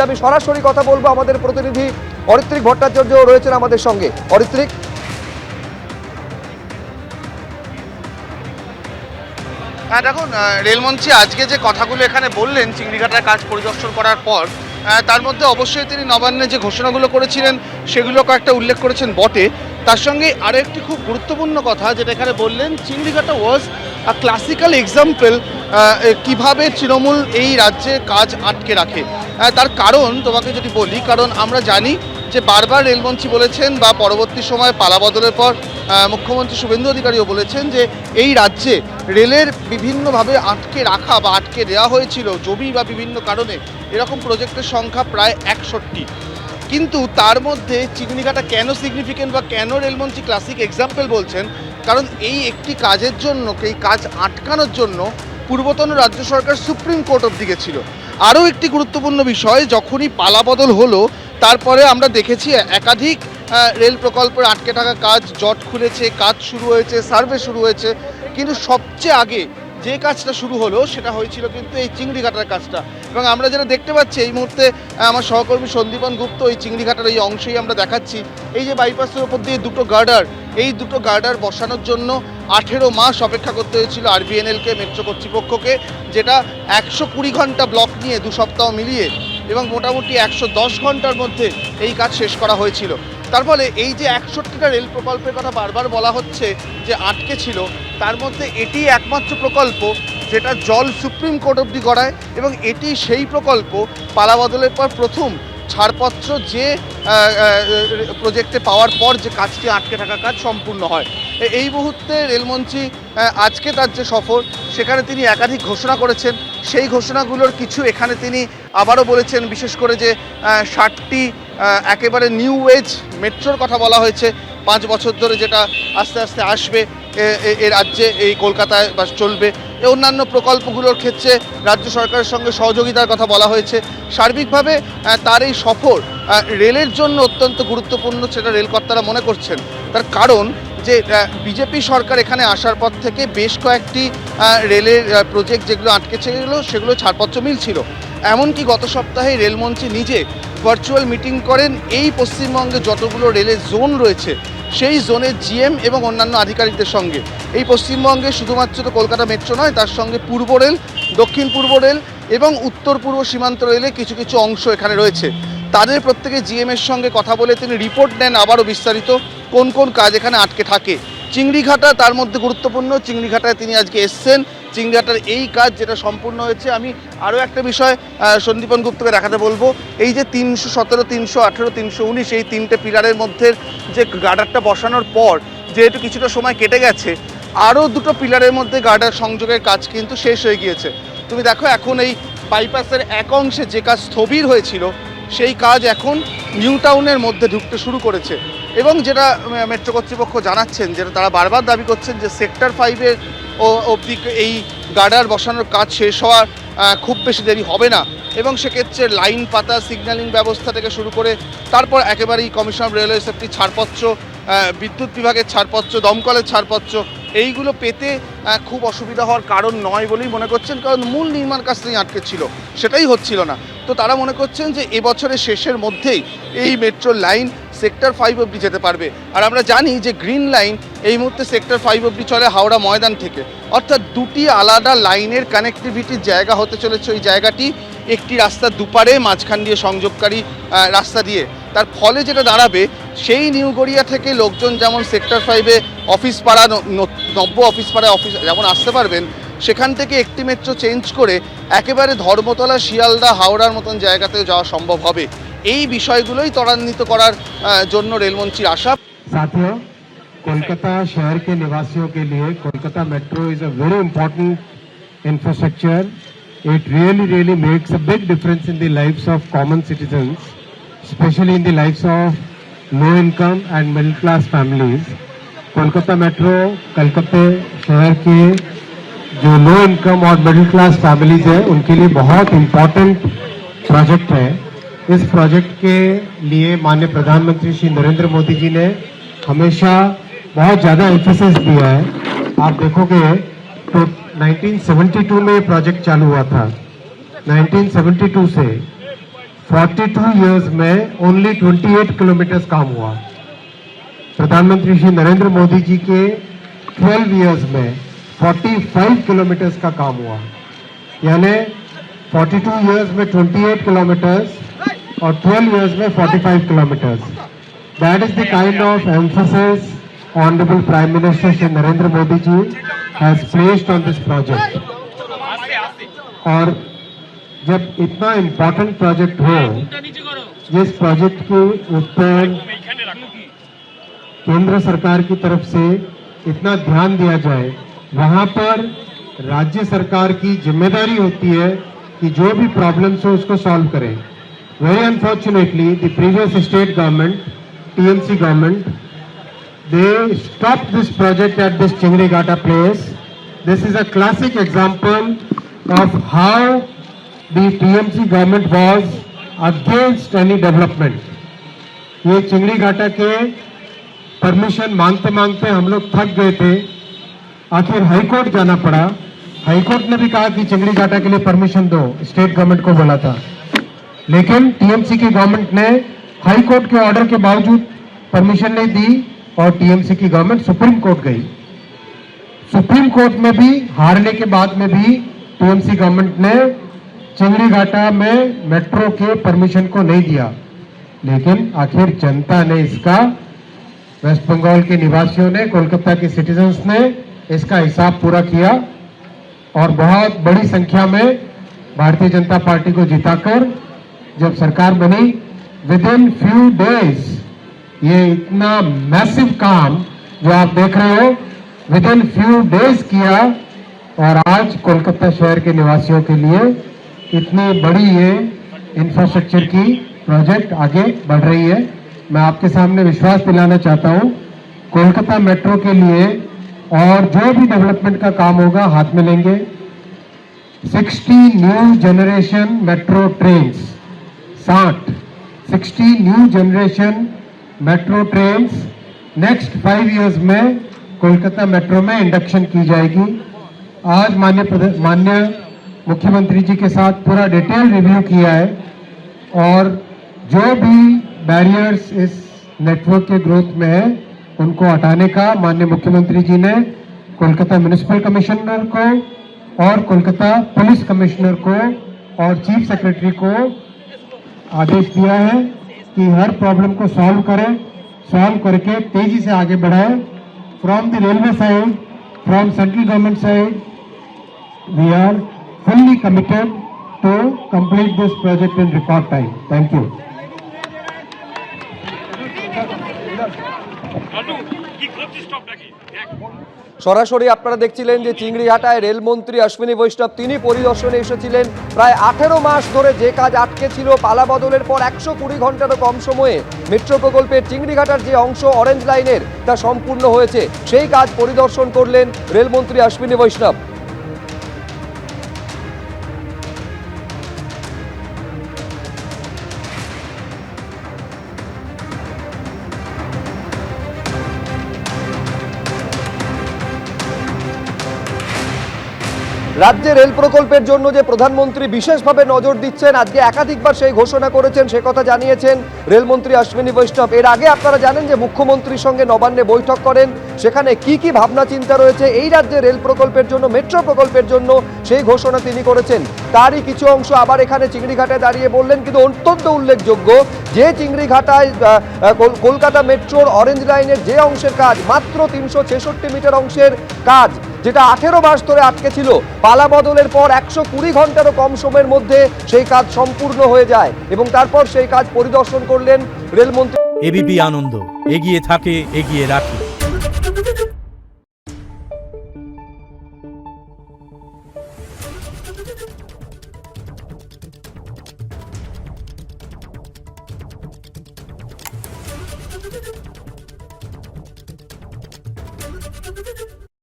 আমি সরাসরি কথা বলবো আমাদের প্রতিনিধি অরিত্রিক ভট্টাচার্য রয়েছেন আমাদের সঙ্গে। অরিত্রিক, দেখুন, রেলমন্ত্রী আজকে যে কথাগুলো এখানে বললেন চিংড়িঘাটার কাজ পরিদর্শন করার পর, তার মধ্যে অবশ্যই তিনি নবান্নে যে ঘোষণাগুলো করেছিলেন সেগুলো কয়েকটা উল্লেখ করেছেন বটে। তার সঙ্গে আরও একটি খুব গুরুত্বপূর্ণ কথা যেটা এখানে বললেন, চিংড়িঘাটা ওয়াজ আ ক্লাসিক্যাল এক্সাম্পল কিভাবে তৃণমূল এই রাজ্যে কাজ আটকে রাখে। তার কারণ তোমাকে যদি বলি, কারণ আমরা জানি যে বারবার রেলমন্ত্রী বলেছেন বা পরবর্তী সময় পালাবদলের পর মুখ্যমন্ত্রী শুভেন্দু অধিকারীও বলেছেন যে এই রাজ্যে রেলের বিভিন্নভাবে আটকে রাখা বা আটকে দেওয়া হয়েছিল জমি বা বিভিন্ন কারণে, এরকম প্রজেক্টের সংখ্যা প্রায় 61। কিন্তু তার মধ্যে চিংড়িঘাটা কেন সিগনিফিকেন্ট বা কেন রেলমন্ত্রী ক্লাসিক এক্সাম্পল বলছেন, কারণ এই একটি কাজের জন্য, এই কাজ আটকানোর জন্য পূর্বতন রাজ্য সরকার সুপ্রিম কোর্ট অবধি গেছিল। আরও একটি গুরুত্বপূর্ণ বিষয়, যখনই পালাবদল হলো তারপরে আমরা দেখেছি একাধিক রেল প্রকল্পের আটকে থাকা কাজ জট খুলেছে, কাজ শুরু হয়েছে, সার্ভে শুরু হয়েছে, কিন্তু সবচেয়ে আগে যে কাজটা শুরু হলো সেটা হয়েছিল কিন্তু এই চিংড়িঘাটার কাজটা। এবং আমরা যেটা দেখতে পাচ্ছি এই মুহূর্তে, আমার সহকর্মী সন্দীপন গুপ্ত এই চিংড়িঘাটার এই অংশেই আমরা দেখাচ্ছি, এই যে বাইপাসের ওপর দিয়ে দুটো গার্ডার, এই দুটো গার্ডার বসানোর জন্য 18 মাস অপেক্ষা করতে হয়েছিল আরবিএনএলকে, মেট্রো কর্তৃপক্ষকে, যেটা 120 ঘন্টা ব্লক নিয়ে 2 সপ্তাহ মিলিয়ে এবং মোটামুটি 110 ঘন্টার মধ্যে এই কাজ শেষ করা হয়েছিল। তার ফলে এই যে 61টা রেল প্রকল্পের কথা বারবার বলা হচ্ছে যে আটকে ছিল, তার মধ্যে এটি একমাত্র প্রকল্প যেটা জল সুপ্রিম কোর্ট অবধি গড়ায়, এবং এটি সেই প্রকল্প পালাবদলের পর প্রথম ছাড়পত্র যে প্রজেক্টে পাওয়ার পর যে কাজটি আটকে থাকা কাজ সম্পূর্ণ হয়। এই মুহূর্তে রেলমন্ত্রী আজকে তার যে সফর, সেখানে তিনি একাধিক ঘোষণা করেছেন। সেই ঘোষণাগুলোর কিছু এখানে তিনি আবারও বলেছেন, বিশেষ করে যে 60টি একেবারে নিউ ওয়েজ মেট্রোর কথা বলা হয়েছে 5 বছর ধরে, যেটা আস্তে আস্তে আসবে এ রাজ্যে, এই কলকাতায় বা চলবে। অন্যান্য প্রকল্পগুলোর ক্ষেত্রে রাজ্য সরকারের সঙ্গে সহযোগিতার কথা বলা হয়েছে। সার্বিকভাবে তার এই সফর রেলের জন্য অত্যন্ত গুরুত্বপূর্ণ, সেটা রেলকর্তারা মনে করছেন। তার কারণ যে বিজেপি সরকার এখানে আসার পর থেকে বেশ কয়েকটি রেলের প্রজেক্ট যেগুলো আটকে ছিল সেগুলো ছাড়পত্র মিলছিল। এমনকি গত সপ্তাহে রেলমন্ত্রী নিজে ভার্চুয়াল মিটিং করেন এই পশ্চিমবঙ্গে যতগুলো রেলের জোন রয়েছে সেই জোনের জিএম এবং অন্যান্য আধিকারিকদের সঙ্গে। এই পশ্চিমবঙ্গে শুধুমাত্র কলকাতা মেট্রো নয়, তার সঙ্গে পূর্ব রেল, দক্ষিণ পূর্ব রেল এবং উত্তর পূর্ব সীমান্ত রেলে কিছু কিছু অংশ এখানে রয়েছে। তাদের প্রত্যেকে জিএমের সঙ্গে কথা বলে তিনি রিপোর্ট নেন আবারও বিস্তারিত, কোন কোন কাজ এখানে আটকে থাকে। চিংড়িঘাটা তার মধ্যে গুরুত্বপূর্ণ। চিংড়িঘাটায় তিনি আজকে এসছেন, চিংড়িঘাটার এই কাজ যেটা সম্পূর্ণ হয়েছে। আমি আরও একটা বিষয় সন্দীপন গুপ্তকে দেখাতে বলবো, এই যে 317, 318, 319 এই 3টে পিলারের মধ্যে যে গার্ডারটা বসানোর পর যেহেতু কিছুটা সময় কেটে গেছে, আরও 2টো পিলারের মধ্যে গার্ডার সংযোগের কাজ কিন্তু শেষ হয়ে গিয়েছে। তুমি দেখো এখন এই বাইপাসের এক অংশে যে কাজ স্থবির হয়েছিল সেই কাজ এখন নিউ টাউনের মধ্যে ঢুকতে শুরু করেছে। এবং যেটা মেট্রো কর্তৃপক্ষ জানাচ্ছেন, যেটা তারা বারবার দাবি করছেন, যে সেক্টর 5-এর অবধি এই গার্ডার বসানোর কাজ শেষ হওয়ার খুব বেশি দেরি হবে না, এবং সেক্ষেত্রে লাইন পাতা, সিগন্যালিং ব্যবস্থা থেকে শুরু করে তারপর একেবারেই কমিশন অফ রেলওয়ে সেফটি ছাড়পত্র, বিদ্যুৎ বিভাগের ছাড়পত্র, দমকলের ছাড়পত্র, এইগুলো পেতে খুব অসুবিধা হওয়ার কারণ নয় বলেই মনে করছেন, কারণ মূল নির্মাণ কাজ তিনি আটকে ছিল, সেটাই হচ্ছিল না। তো তারা মনে করছেন যে এবছরের শেষের মধ্যেই এই মেট্রো লাইন সেক্টর 5 অবধি যেতে পারবে। আর আমরা জানি যে গ্রিন লাইন এই মুহূর্তে সেক্টর 5 অবধি চলে হাওড়া ময়দান থেকে, অর্থাৎ 2টি আলাদা লাইনের কানেক্টিভিটির জায়গা হতে চলেছে ওই জায়গাটি, একটি রাস্তার দুপারে, মাঝখান দিয়ে সংযোগকারী রাস্তা দিয়ে। তার ফলে যেটা দাঁড়াবে, সেই নিউ গড়িয়া থেকে লোকজন যেমন সেক্টর 5-এ অফিস পাড়া, নব্য অফিস পাড়ায় অফিস যেমন আসতে পারবেন, সেখান থেকে একটি মেট্রো চেঞ্জ করে একেবারে ধর্মতলা, শিয়ালদা, হাওড়ার মতন জায়গাতেও যাওয়া সম্ভব হবে। এই বিষয়গুলোই ত্বরান্বিত করার জন্য রেলমন্ত্রীর আশা। साथियों, कोलकाता शहर के निवासियों के लिए Kolkata metro is a very important infrastructure. It really makes a big difference in the lives of common citizens, especially in the lives of low income and middle class families. Kolkata metro कलकत्ते शहर के जो लो इनकम और middle class families है उनके लिए बहुत important project है। इस प्रोजेक्ट के लिए माननीय प्रधानमंत्री श्री नरेंद्र मोदी जी ने हमेशा बहुत ज़्यादा एम्फेसिस दिया है। आप देखोगे तो 1972 में ये प्रोजेक्ट चालू हुआ था। 1972 से 42 years में ओनली 28 किलोमीटर काम हुआ। प्रधानमंत्री श्री नरेंद्र मोदी जी के 12 इयर्स में 45 किलोमीटर का काम हुआ। यानी 42 इयर्स में 28 किलोमीटर्स और 12 इयर्स में 45 kilometres. That is the kind of emphasis honourable prime minister Shri Narendra Modi ji has placed on this project. और जब इतना इम्पोर्टेंट प्रोजेक्ट हो, जिस प्रोजेक्ट के ऊपर केंद्र सरकार की तरफ से इतना ध्यान दिया जाए, वहां पर राज्य सरकार की जिम्मेदारी होती है कि जो भी प्रॉब्लम्स हो उसको सॉल्व करें। Very unfortunately the previous state government, TMC government, they stopped this project at this Chingrigata place. This is a classic example of how the TMC government was against any development. ये चिंगड़ीघाटा के permission मांगते मांगते हम लोग थक गए थे। आखिर हाईकोर्ट जाना पड़ा। हाईकोर्ट ने भी कहा कि चिंगड़ीघाटा के लिए परमिशन दो, स्टेट गवर्नमेंट को बोला था, लेकिन टीएमसी की गवर्नमेंट ने हाईकोर्ट के ऑर्डर के बावजूद परमिशन नहीं दी और टीएमसी की गवर्नमेंट सुप्रीम कोर्ट गई। सुप्रीम कोर्ट में भी हारने के बाद में भी टीएमसी गवर्नमेंट ने चिंगड़ीघाटा में मेट्रो के परमिशन को नहीं दिया। लेकिन आखिर जनता ने इसका, वेस्ट बंगाल के निवासियों ने, कोलकाता के सिटीजन्स ने इसका हिसाब पूरा किया और बहुत बड़ी संख्या में भारतीय जनता पार्टी को जिताकर जब सरकार बनी, विद इन फ्यू डेज ये इतना मैसिव काम जो आप देख रहे हो विद इन फ्यू डेज किया और आज कोलकाता शहर के निवासियों के लिए इतनी बड़ी ये इंफ्रास्ट्रक्चर की प्रोजेक्ट आगे बढ़ रही है। मैं आपके सामने विश्वास दिलाना चाहता हूं, कोलकाता मेट्रो के लिए और जो भी डेवलपमेंट का काम होगा हाथ में लेंगे। 60 new generation metro trains, 60 new generation metro trains next 5 years में कोलकाता मेट्रो में इंडक्शन की जाएगी। आज माननीय मुख्यमंत्री जी के साथ पूरा डिटेल रिव्यू किया है और जो भी बैरियर्स इस नेटवर्क के ग्रोथ में है उनको हटाने का माननीय मुख्यमंत्री जी ने कोलकाता म्युनिसिपल कमिश्नर को और कोलकाता पुलिस कमिश्नर को और चीफ सेक्रेटरी को आदेश दिया है कि हर प्रॉब्लम को सॉल्व करें, सॉल्व करके तेजी से आगे बढ़ाएं। From the railway side, from central government side, we are fully committed to complete this project in record time. Thank you. সরাসরি আপনারা দেখছিলেন যে চিংড়িঘাটায় রেলমন্ত্রী অশ্বিনী বৈষ্ণব তিনি পরিদর্শনে এসেছিলেন। প্রায় 18 মাস ধরে যে কাজ আটকে ছিল, পালা বদলের পর 120 ঘন্টারও কম সময়ে মেট্রো প্রকল্পের চিংড়িঘাটার যে অংশ অরেঞ্জ লাইনের তা সম্পূর্ণ হয়েছে, সেই কাজ পরিদর্শন করলেন রেলমন্ত্রী অশ্বিনী বৈষ্ণব। রাজ্যে রেল প্রকল্পের জন্য যে প্রধানমন্ত্রী বিশেষভাবে নজর দিচ্ছেন, আজকে একাধিকবার সেই ঘোষণা করেছেন, সে কথা জানিয়েছেন রেলমন্ত্রী অশ্বিনী বৈষ্ণব। এর আগে আপনারা জানেন যে মুখ্যমন্ত্রীর সঙ্গে নবান্নে বৈঠক করেন, সেখানে কি কি ভাবনা চিন্তা রয়েছে এই রাজ্যে রেল প্রকল্পের জন্য, মেট্রো প্রকল্পের জন্য, সেই ঘোষণা তিনি করেছেন। তারই কিছু অংশ আবার এখানে চিংড়িঘাটায় দাঁড়িয়ে বললেন। কিন্তু অত্যন্ত উল্লেখযোগ্য যে চিংড়িঘাটায় কলকাতা মেট্রোর অরেঞ্জ লাইনের যে অংশের কাজ, মাত্র 366 মিটার অংশের কাজ, যেটা 18 মাস ধরে আটকে ছিল, পালা বদলের পর 120 ঘন্টারও কম সময়ের মধ্যে সেই কাজ সম্পূর্ণ হয়ে যায় এবং তারপর সেই কাজ পরিদর্শন করলেন রেলমন্ত্রী। এবিপি আনন্দ, এগিয়ে থাকে, এগিয়ে রাখে। Thank you.